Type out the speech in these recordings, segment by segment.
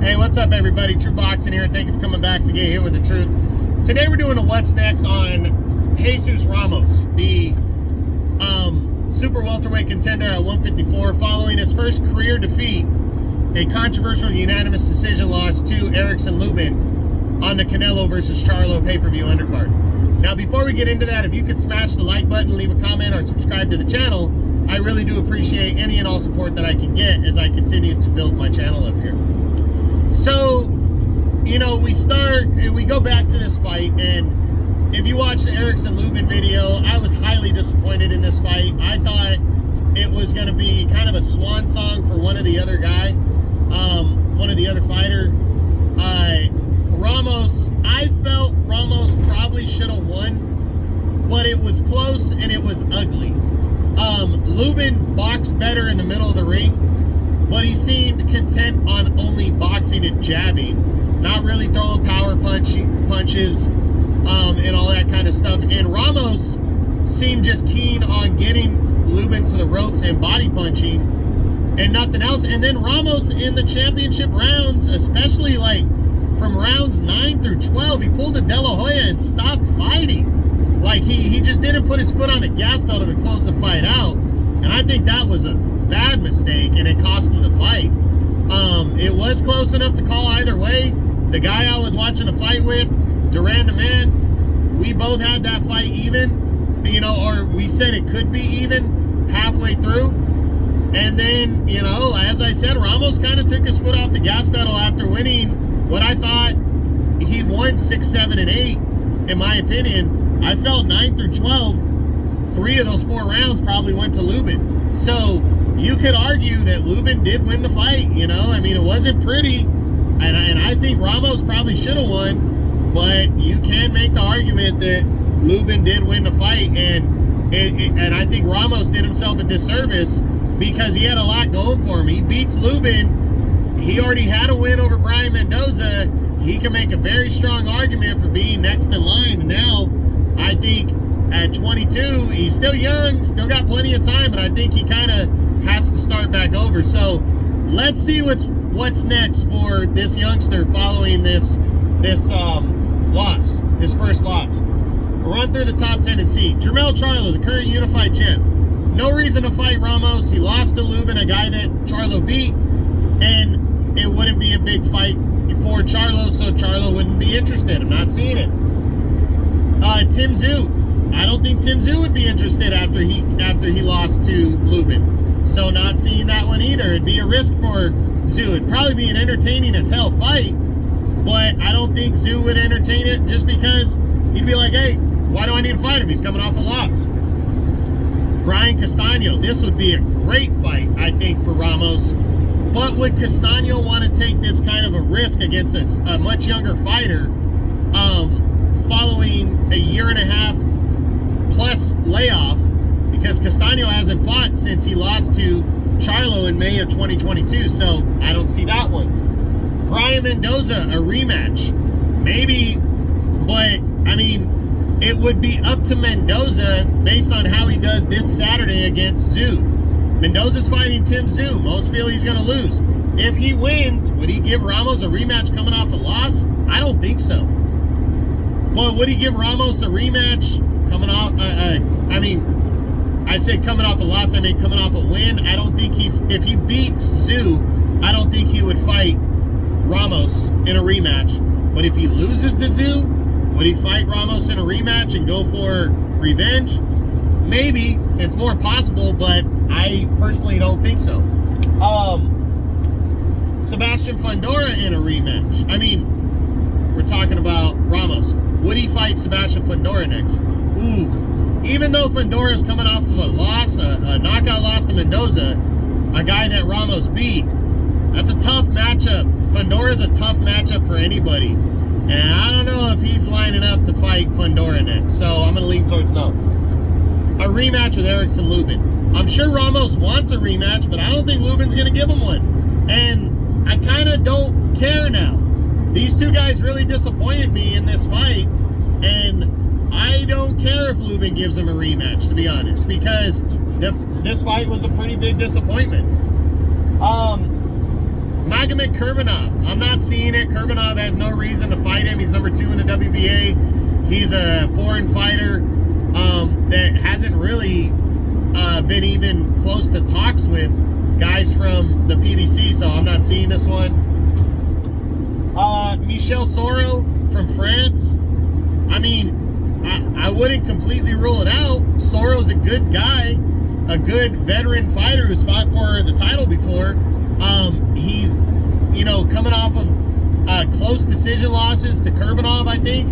Hey, what's up, everybody? True Boxing here. Thank you for coming back to Get Hit with the Truth. Today we're doing a What's Next on Jesus Ramos, the Super Welterweight contender at 154, following his first career defeat, a controversial unanimous decision loss to Erickson Lubin on the Canelo versus Charlo pay-per-view undercard. Now, before we get into that, if you could smash the like button, leave a comment, or subscribe to the channel, I really do appreciate any and all support that I can get as I continue to build my channel up here. So, you know, we go back to this fight, and if you watch the Erickson Lubin video, I was highly disappointed in this fight. I thought it was going to be kind of a swan song for one of the other fighter. Ramos, I felt Ramos probably should have won, but it was close and it was ugly. Lubin boxed better in the middle of the ring, but he seemed content on only boxing and jabbing, not really throwing power punches, and all that kind of stuff. And Ramos seemed just keen on getting Lubin to the ropes and body punching and nothing else. And then Ramos in the championship rounds, especially like from rounds 9 through 12, he pulled a De La Hoya and stopped fighting. Like he just didn't put his foot on the gas pedal to close the fight out. And I think that was a bad mistake, and it cost him the fight. It was close enough to call either way. The guy I was watching a fight with, Duran the Man, we both had that fight even, you know, or we said it could be even halfway through. And then, you know, as I said, Ramos kind of took his foot off the gas pedal after winning what I thought he won 6, 7, and 8, in my opinion. I felt 9 through 12, 3 of those 4 rounds probably went to Lubin. So you could argue that Lubin did win the fight, you know. I mean, it wasn't pretty, and I think Ramos probably should have won, but you can make the argument that Lubin did win the fight, and I think Ramos did himself a disservice because he had a lot going for him. He beats Lubin. He already had a win over Brian Mendoza. He can make a very strong argument for being next in line. And now, I think at 22, he's still young, still got plenty of time, but I think he kind of has to start back over. So let's see what's next for this youngster following this loss, his first loss. We'll run through the top 10 and see. Jermell Charlo, the current unified champ. No reason to fight Ramos. He lost to Lubin, a guy that Charlo beat, and it wouldn't be a big fight for Charlo, so Charlo wouldn't be interested. I'm not seeing it. Tim Tszyu. I don't think Tim Tszyu would be interested after he lost to Lubin. So not seeing that one either. It'd be a risk for Tszyu. It'd probably be an entertaining as hell fight, but I don't think Tszyu would entertain it just because he'd be like, hey, why do I need to fight him? He's coming off a loss. Brian Castano. This would be a great fight, I think, for Ramos. But would Castano want to take this kind of a risk against a much younger fighter following a 1.5+ year layoff? Because Castano hasn't fought since he lost to Charlo in May of 2022, so I don't see that one. Brian Mendoza, a rematch. Maybe, but, I mean, it would be up to Mendoza based on how he does this Saturday against Tszyu. Mendoza's fighting Tim Tszyu. Most feel he's going to lose. If he wins, would he give Ramos a rematch coming off a loss? I don't think so. But would he give Ramos a rematch coming off, I said coming off a loss, I mean coming off a win. I don't think if he beats Tszyu, I don't think he would fight Ramos in a rematch. But if he loses to Tszyu, would he fight Ramos in a rematch and go for revenge? Maybe. It's more possible, but I personally don't think so. Sebastian Fundora in a rematch. I mean, we're talking about Ramos. Would he fight Sebastian Fundora next? Ooh. Even though Fundora's coming off of a loss, a knockout loss to Mendoza, a guy that Ramos beat, that's a tough matchup. Fundora's a tough matchup for anybody. And I don't know if he's lining up to fight Fundora next. So I'm going to lean towards no. A rematch with Erickson Lubin. I'm sure Ramos wants a rematch, but I don't think Lubin's going to give him one. And I kind of don't care now. These two guys really disappointed me in this fight. And I don't care if Lubin gives him a rematch, to be honest, because this fight was a pretty big disappointment. My Magomed Kurbanov. I'm not seeing it. Kurbanov has no reason to fight him. He's number 2 in the WBA. He's a foreign fighter that hasn't really been even close to talks with guys from the PBC, so I'm not seeing this one. Michel Soro from France. I mean, I wouldn't completely rule it out. Soro's a good guy, a good veteran fighter who's fought for the title before. He's, you know, coming off of close decision losses to Kurbanov, I think.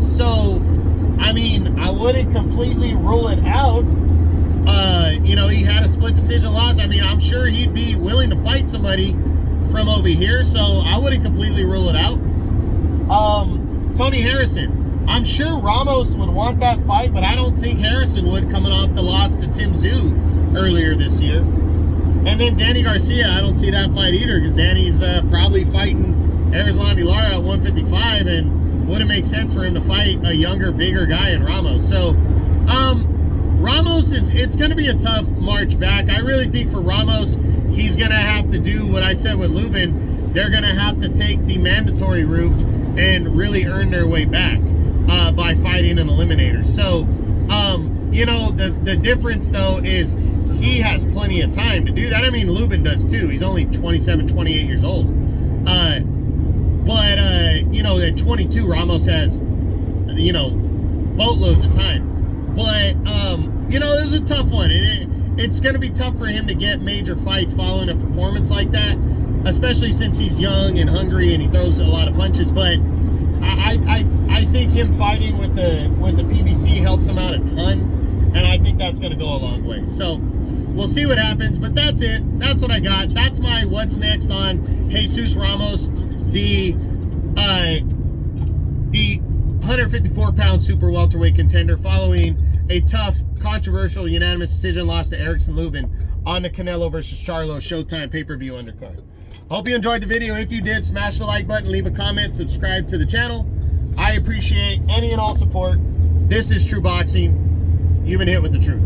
So, I mean, I wouldn't completely rule it out. You know, he had a split decision loss. I mean, I'm sure he'd be willing to fight somebody from over here, so I wouldn't completely rule it out. Tony Harrison. I'm sure Ramos would want that fight, but I don't think Harrison would, coming off the loss to Tim Tszyu earlier this year. And then Danny Garcia, I don't see that fight either, because Danny's probably fighting Erislandy Lara at 155, and wouldn't make sense for him to fight a younger, bigger guy in Ramos. So, Ramos it's going to be a tough march back. I really think for Ramos, he's going to have to do what I said with Lubin. They're going to have to take the mandatory route and really earn their way back by fighting an eliminator. So, you know, the difference, though, is he has plenty of time to do that. I mean, Lubin does, too. He's only 27, 28 years old. But, you know, at 22, Ramos has, you know, boatloads of time. But, you know, this is a tough one. It's going to be tough for him to get major fights following a performance like that, especially since he's young and hungry and he throws a lot of punches. But I think him fighting with the PBC helps him out a ton, and I think that's going to go a long way. So we'll see what happens, but that's it. That's what I got. That's my what's next on Jesus Ramos, the 154-pound super welterweight contender, following a tough, controversial, unanimous decision loss to Erickson Lubin on the Canelo versus Charlo Showtime pay-per-view undercard. Hope you enjoyed the video. If you did, smash the like button, leave a comment, subscribe to the channel. I appreciate any and all support. This is True Boxing. You've been hit with the truth.